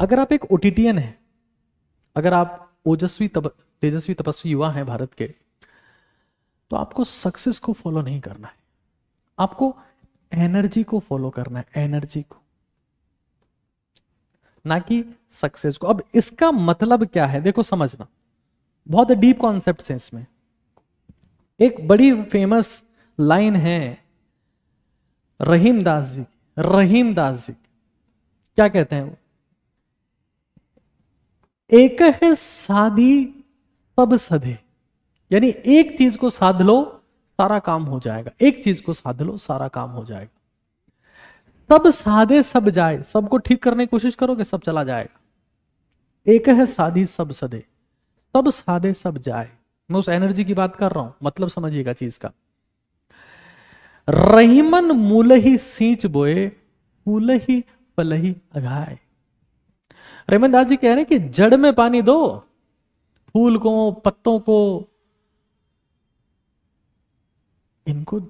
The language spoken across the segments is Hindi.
अगर आप एक ओटीटीएन है, अगर आप तेजस्वी तपस्वी युवा हैं भारत के, तो आपको सक्सेस को फॉलो नहीं करना है, आपको एनर्जी को फॉलो करना है, एनर्जी को, ना कि सक्सेस को। अब इसका मतलब क्या है, देखो समझना, बहुत डीप कॉन्सेप्ट है इसमें। एक बड़ी फेमस लाइन है रहीमदास जी क्या कहते हैं वो, एक है साधी सब सधे, यानी एक चीज को साध लो सारा काम हो जाएगा, एक चीज को साध लो सारा काम हो जाएगा। सब साधे सब जाए, सबको ठीक करने की कोशिश करोगे सब चला जाएगा। एक है साधी सब सधे, सब साधे सब जाए। मैं उस एनर्जी की बात कर रहा हूं, मतलब समझिएगा चीज का। रहीमन मूल ही सींच बोए, फूल ही फल ही अघाए। रहीमन दास जी कह रहे हैं कि जड़ में पानी दो, फूल को, पत्तों को, इनको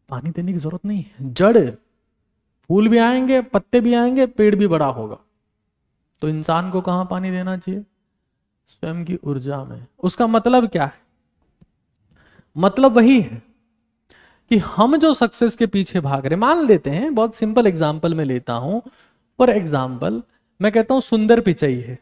पानी देने की जरूरत नहीं है। जड़, फूल भी आएंगे, पत्ते भी आएंगे, पेड़ भी बड़ा होगा। तो इंसान को कहां पानी देना चाहिए? स्वयं की ऊर्जा में। उसका मतलब क्या है? मतलब वही है कि हम जो सक्सेस के पीछे भाग रहे, मान लेते हैं, बहुत सिंपल एग्जांपल में लेता हूं, फॉर एग्जांपल मैं कहता हूं सुंदर पिचई है,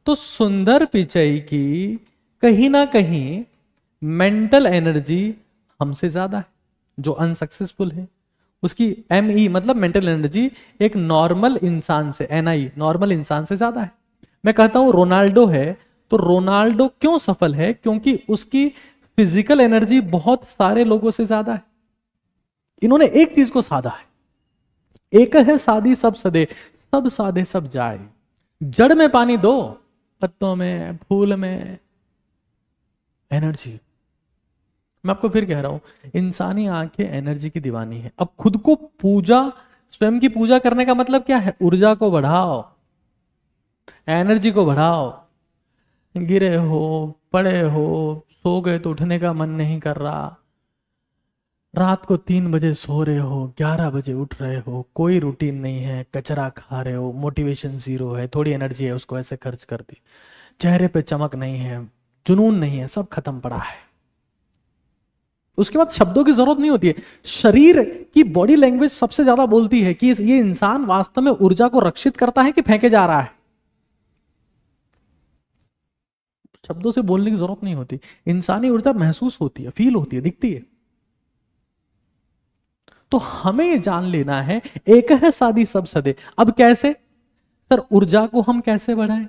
तो सुंदर पिचई की कहीं ना कहीं मेंटल एनर्जी हमसे ज्यादा है। जो अनसक्सेसफुल है उसकी ME मतलब मेंटल एनर्जी एक नॉर्मल इंसान से, NI नॉर्मल इंसान से ज्यादा है। मैं कहता हूं रोनाल्डो है, तो रोनाल्डो क्यों सफल है? क्योंकि उसकी फिजिकल एनर्जी बहुत सारे लोगों से ज्यादा है। इन्होंने एक चीज को साधा है। एक है साधी सब सदे, सब साधे सब जाए। जड़ में पानी दो, पत्तों में, फूल में एनर्जी। मैं आपको फिर कह रहा हूं, इंसानी आंखें एनर्जी की दीवानी है। अब खुद को पूजा, स्वयं की पूजा करने का मतलब क्या है? ऊर्जा को बढ़ाओ, एनर्जी को बढ़ाओ। गिरे हो, पड़े हो, सो गए तो उठने का मन नहीं कर रहा, रात को 3 बजे सो रहे हो, 11 बजे उठ रहे हो, कोई रूटीन नहीं है, कचरा खा रहे हो, मोटिवेशन जीरो है, थोड़ी एनर्जी है उसको ऐसे खर्च कर दी, चेहरे पे चमक नहीं है, जुनून नहीं है, सब खत्म पड़ा है। उसके बाद शब्दों की जरूरत नहीं होती है, शरीर की बॉडी लैंग्वेज सबसे ज्यादा बोलती है कि ये इंसान वास्तव में ऊर्जा को रक्षित करता है कि फेंके जा रहा है। शब्दों से बोलने की जरूरत नहीं होती, इंसानी ऊर्जा महसूस होती है, फील होती है, दिखती है। तो हमें ये जान लेना है, एक है साधी सब सदे। अब कैसे सर ऊर्जा को हम कैसे बढ़ाएं?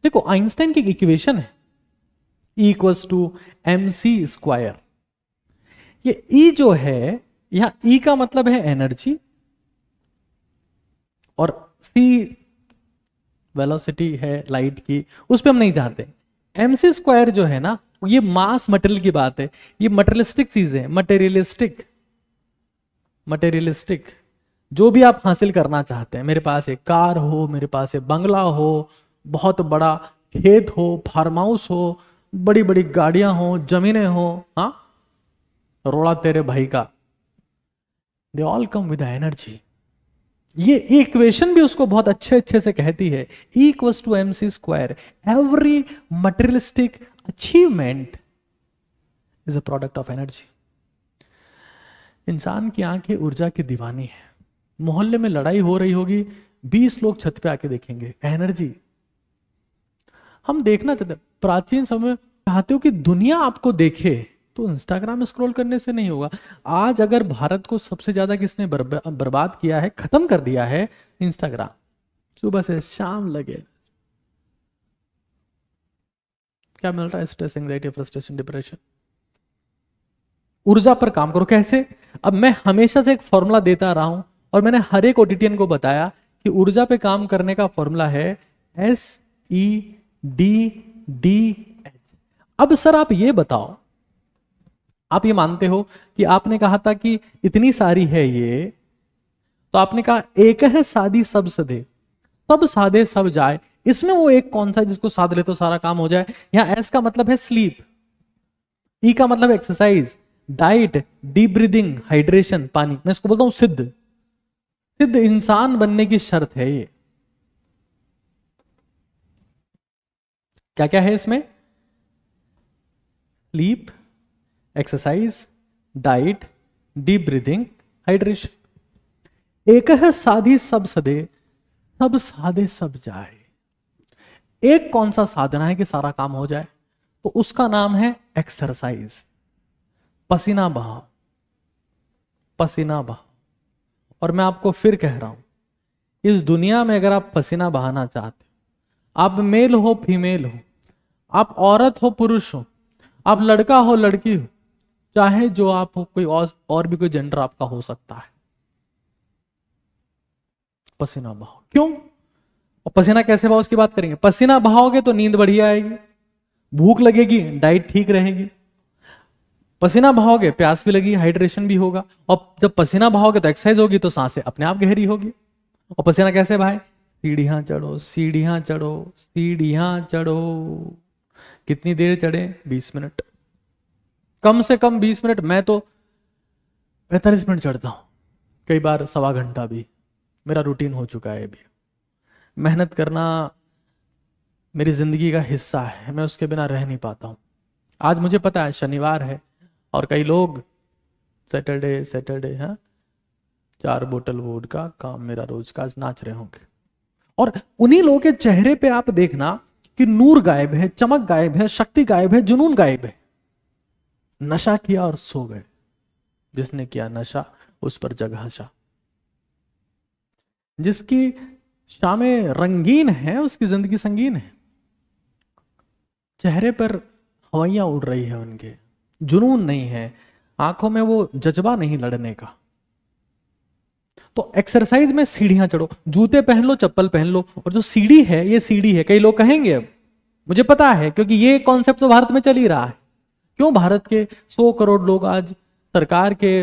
देखो आइंस्टाइन की इक्वेशन है E=mc²। ये E जो है, यहां E का मतलब है एनर्जी और C वेलोसिटी है लाइट की, उस पर हम नहीं जाते। mc² जो है ना, ये मास मटेरियल की बात है, ये मटेरियलिस्टिक चीज है, मटेरियलिस्टिक जो भी आप हासिल करना चाहते हैं। मेरे पास एक कार हो, मेरे पास एक बंगला हो, बहुत बड़ा खेत हो, फार्म हाउस हो, बड़ी बड़ी गाड़ियां हो, जमीनें हो, हाँ, रोड़ा तेरे भाई का, they all come with energy. ये इक्वेशन भी उसको बहुत अच्छे से कहती है, E=mc²। Every materialistic achievement is a product of energy. इंसान की आंखें ऊर्जा की दीवानी है। मोहल्ले में लड़ाई हो रही होगी, 20 लोग छत पे आके देखेंगे, एनर्जी। हम देखना चाहते, प्राचीन समय में चाहते हो कि दुनिया आपको देखे, तो इंस्टाग्राम स्क्रॉल करने से नहीं होगा। आज अगर भारत को सबसे ज्यादा किसने बर्बाद किया है, खत्म कर दिया है, इंस्टाग्राम। सुबह से शाम लगे, क्या मिल रहा है? Stress, anxiety, frustration, depression. ऊर्जा पर काम करो। कैसे? अब मैं हमेशा से एक फॉर्मूला देता रहा हूं और मैंने हर एक ओटीटीएन को बताया कि ऊर्जा पे काम करने का फॉर्मूला है SEDDH। अब सर आप ये बताओ, आप ये मानते हो कि आपने कहा था कि इतनी सारी है ये, तो आपने कहा एक है साधी सब सधे, सब साधे सब जाए। इसमें वो एक कौन सा है जिसको साध ले तो सारा काम हो जाए? यहां S का मतलब है स्लीप, E का मतलब exercise, diet, deep breathing, hydration, पानी। मैं इसको बोलता हूं सिद्ध। सिद्ध इंसान बनने की शर्त है ये। क्या क्या है इसमें? Sleep, exercise, diet, deep breathing, hydration. एक है साधी सब सदे, सब साधे सब जाए। एक कौन सा साधना है कि सारा काम हो जाए? तो उसका नाम है एक्सरसाइज, पसीना बहाओ, पसीना बहाओ। और मैं आपको फिर कह रहा हूं, इस दुनिया में अगर आप पसीना बहाना चाहते हो, आप मेल हो फीमेल हो, आप औरत हो पुरुष हो, आप लड़का हो लड़की हो, चाहे जो आप हो, कोई और भी कोई जेंडर आपका हो सकता है, पसीना बहाओ। क्यों? और पसीना कैसे बहाओ उसकी बात करेंगे। पसीना बहाओगे तो नींद बढ़िया आएगी, भूख लगेगी, डाइट ठीक रहेगी। पसीना बहाओगे प्यास भी लगेगी, हाइड्रेशन भी होगा। और जब पसीना बहाओगे तो एक्सरसाइज होगी, तो सांसें अपने आप गहरी होगी। और पसीना कैसे बहाए? सीढ़ियां चढ़ो, सीढ़ियां चढ़ो, सीढ़ियां चढ़ो। कितनी देर चढ़े? 20 मिनट, कम से कम 20 मिनट। मैं तो 45 मिनट चढ़ता हूं, कई बार सवा घंटा भी, मेरा रूटीन हो चुका है। भी मेहनत करना मेरी जिंदगी का हिस्सा है, मैं उसके बिना रह नहीं पाता हूं। आज मुझे पता है शनिवार है और कई लोग सैटरडे हाँ 4 बोतल वोडका काम मेरा रोज का, आज नाच रहे होंगे। और उन्हीं लोगों के चेहरे पे आप देखना कि नूर गायब है, चमक गायब है, शक्ति गायब है, जुनून गायब है। नशा किया और सो गए। जिसने किया नशा उस पर जग हंसा। जिसकी शामें रंगीन है उसकी जिंदगी संगीन है। चेहरे पर हवाइयां उड़ रही है उनके, जुनून नहीं है, आंखों में वो जज्बा नहीं लड़ने का। तो एक्सरसाइज में सीढ़ियां चढ़ो, जूते पहन लो, चप्पल पहन लो। और जो सीढ़ी है ये सीढ़ी है, कई लोग कहेंगे, अब मुझे पता है क्योंकि ये कॉन्सेप्ट तो भारत में चल ही रहा है। क्यों भारत के 100 करोड़ लोग आज सरकार के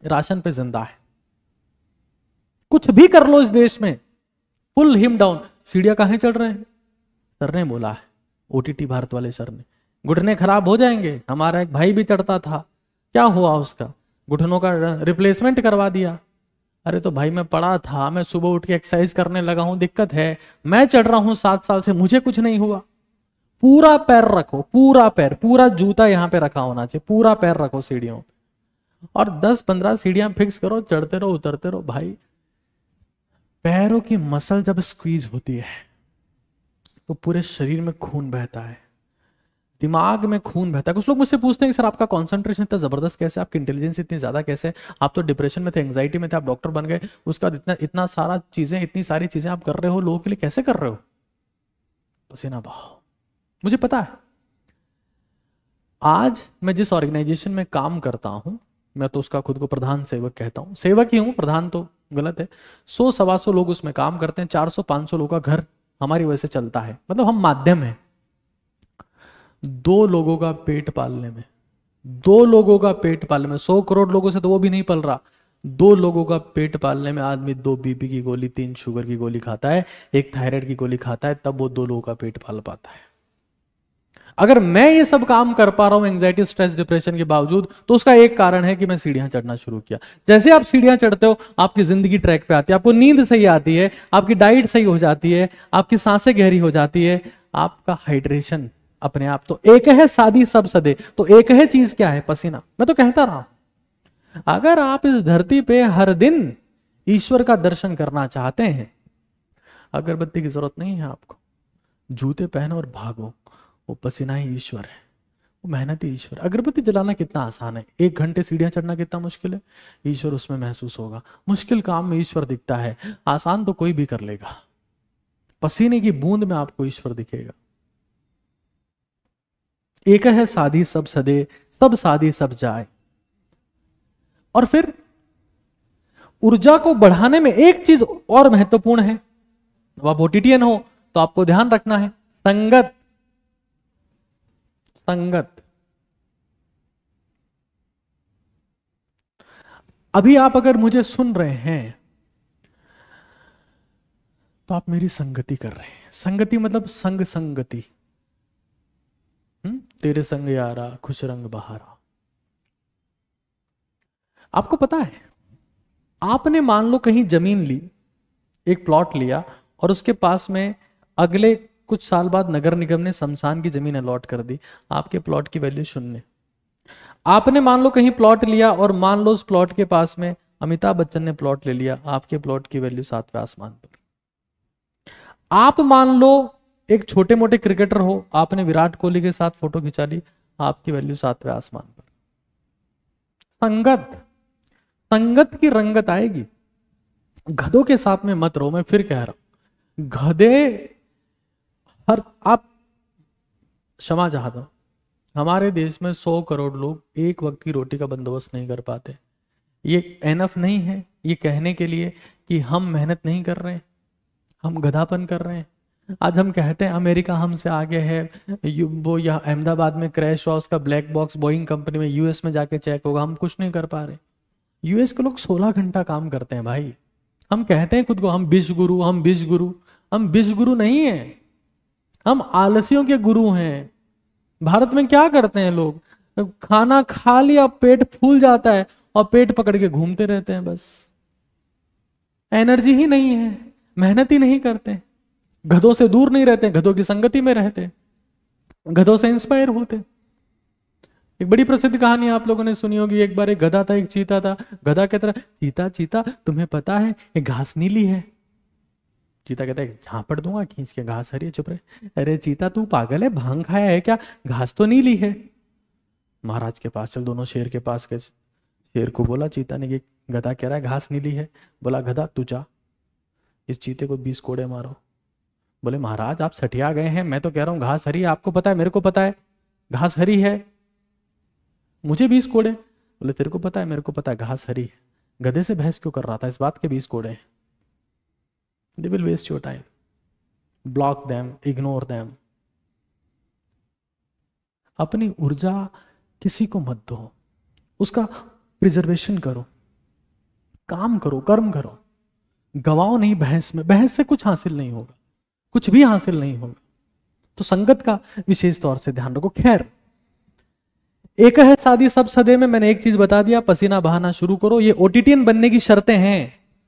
राशन पे जिंदा है? कुछ भी कर लो इस देश में, फुल हिम डाउन, सीढ़ियां कहां चढ़ रहे हैं? सर ने बोला है, ओटीटी भारत वाले सर ने, घुटने खराब हो जाएंगे। हमारा एक भाई भी चढ़ता था, क्या हुआ उसका? घुटनों का रिप्लेसमेंट करवा दिया। अरे तो भाई मैं पढ़ा था, मैं सुबह उठ के एक्सरसाइज करने लगा हूं, दिक्कत है, मैं चढ़ रहा हूं 7 साल से, मुझे कुछ नहीं हुआ। पूरा पैर रखो, पूरा पैर, पूरा जूता यहां पे रखा होना चाहिए, पूरा पैर रखो सीढ़ियों पे और 10-15 सीढ़ियां फिक्स करो, चढ़ते रहो उतरते रहो। भाई पैरों की मसल जब स्क्वीज होती है तो पूरे शरीर में खून बहता है, दिमाग में खून बहता है। कुछ लोग मुझसे पूछते हैं कि सर आपका कंसंट्रेशन इतना जबरदस्त कैसे, आपकी इंटेलिजेंस इतनी ज्यादा कैसे? आप तो डिप्रेशन में थे, एंग्जाइटी में थे, आप डॉक्टर बन गए, उसका बाद इतना सारा चीजें, इतनी सारी चीजें आप कर रहे हो लोगों के लिए, कैसे कर रहे हो? पसीना बहाओ। मुझे पता है, आज मैं जिस ऑर्गेनाइजेशन में काम करता हूं, मैं तो उसका खुद को प्रधान सेवक कहता हूं, सेवक ही हूं, प्रधान तो गलत है। 100-125 लोग उसमें काम करते हैं, 400-500 लोगों का घर हमारी वजह से चलता है। मतलब हम माध्यम है 2 लोगों का पेट पालने में, 2 लोगों का पेट पालने में। 100 करोड़ लोगों से तो वो भी नहीं पल रहा। 2 लोगों का पेट पालने में आदमी 2 बीपी की गोली, 3 शुगर की गोली खाता है, 1 थायराइड की गोली खाता है, तब वो 2 लोगों का पेट पाल पाता है। अगर मैं ये सब काम कर पा रहा हूं एंग्जाइटी, स्ट्रेस, डिप्रेशन के बावजूद, तो उसका एक कारण है कि मैं सीढ़ियां चढ़ना शुरू किया। जैसे आप सीढ़ियां चढ़ते हो आपकी जिंदगी ट्रैक पे आती है, आपको नींद सही आती है, आपकी डाइट सही हो जाती है, आपकी सांसें गहरी हो जाती है, आपका हाइड्रेशन अपने आप। तो एक है साधी सब सदे, तो एक है चीज क्या है? पसीना। मैं तो कहता रहा हूं, अगर आप इस धरती पे हर दिन ईश्वर का दर्शन करना चाहते हैं, अगरबत्ती की जरूरत नहीं है आपको, जूते पहनो और भागो। वो पसीना ही ईश्वर है, वो मेहनत ही ईश्वर। अगरबत्ती जलाना कितना आसान है, 1 घंटे सीढ़ियां चढ़ना कितना मुश्किल है, ईश्वर उसमें महसूस होगा। मुश्किल काम में ईश्वर दिखता है, आसान तो कोई भी कर लेगा। पसीने की बूंद में आपको ईश्वर दिखेगा। एक है साधी सब सदे, सब साधी सब जाए। और फिर ऊर्जा को बढ़ाने में एक चीज और महत्वपूर्ण है। जब आप ओटीटीएन हो तो आपको ध्यान रखना है, संगत। संगत। अभी आप अगर मुझे सुन रहे हैं तो आप मेरी संगति कर रहे हैं। संगति मतलब संग संगति। तेरे संग यारा खुश रंग बहारा। आपको पता है, आपने मान लो कहीं जमीन ली, एक प्लॉट लिया और उसके पास में अगले कुछ साल बाद नगर निगम ने शमशान की जमीन अलॉट कर दी, आपके प्लॉट की वैल्यू 0। आपने मान लो कहीं प्लॉट लिया और मान लो उस प्लॉट के पास में अमिताभ बच्चन ने प्लॉट ले लिया, आपके प्लॉट की वैल्यू 7वें आसमान पर। आप मान लो एक छोटे मोटे क्रिकेटर हो, आपने विराट कोहली के साथ फोटो खिंचा ली, आपकी वैल्यू 7वें आसमान पर। संगत, संगत की रंगत आएगी। गधों के साथ में मत रहो, मैं फिर कह रहा हूं, गधे हर, आप क्षमा चाहता हूं, हमारे देश में 100 करोड़ लोग एक वक्त की रोटी का बंदोबस्त नहीं कर पाते। ये एनफ नहीं है ये कहने के लिए कि हम मेहनत नहीं कर रहे हैं, हम गधापन कर रहे हैं। आज हम कहते हैं अमेरिका हमसे आगे है, वो यहाँ अहमदाबाद में क्रैश हुआ, उसका ब्लैक बॉक्स बोइंग कंपनी में यूएस में जाके चेक होगा, हम कुछ नहीं कर पा रहे। यूएस के लोग 16 घंटा काम करते हैं भाई। हम कहते हैं खुद को हम विश्व गुरु, हम विश्व गुरु, हम विश्व गुरु नहीं है, हम आलसियों के गुरु हैं। भारत में क्या करते हैं लोग, खाना खा लिया पेट फूल जाता है और पेट पकड़ के घूमते रहते हैं, बस एनर्जी ही नहीं है, मेहनत ही नहीं करते, गधों से दूर नहीं रहते, गधों की संगति में रहते, गधों से इंस्पायर होते। एक बड़ी प्रसिद्ध कहानी आप लोगों ने सुनी होगी, एक बार एक गधा था, एक चीता था। गधा कहता है चीता चीता तुम्हें पता है ये घास नीली है? चीता कहता है झापड़ दूंगा खींच के, घास हरी है, चुप रहे। अरे चीता तू पागल है, भांग खाया है क्या, घास तो नीली है। महाराज के पास चल, दोनों शेर के पास गए। शेर को बोला चीता ने कि गधा कह रहा है घास नीली है। बोला गधा तू जा इस चीते को 20 कोड़े मारो। बोले महाराज आप सठिया गए हैं, मैं तो कह रहा हूं घास हरी है, आपको पता है, मेरे को पता है घास हरी है, मुझे 20 कोड़े। बोले तेरे को पता है, मेरे को पता है घास हरी है, गधे से बहस क्यों कर रहा था, इस बात के 20 कोड़े हैं। They will waste your time. Block them, ignore them. अपनी ऊर्जा किसी को मत दो, उसका प्रिजर्वेशन करो, काम करो, कर्म करो, गवाओ नहीं बहस में। बहस से कुछ हासिल नहीं होगा, कुछ भी हासिल नहीं होगा। तो संगत का विशेष तौर से ध्यान रखो। खैर, एक है शादी सब सदे में मैंने एक चीज बता दिया, पसीना बहाना शुरू करो। ये ओटीटीएन बनने की शर्तें हैं।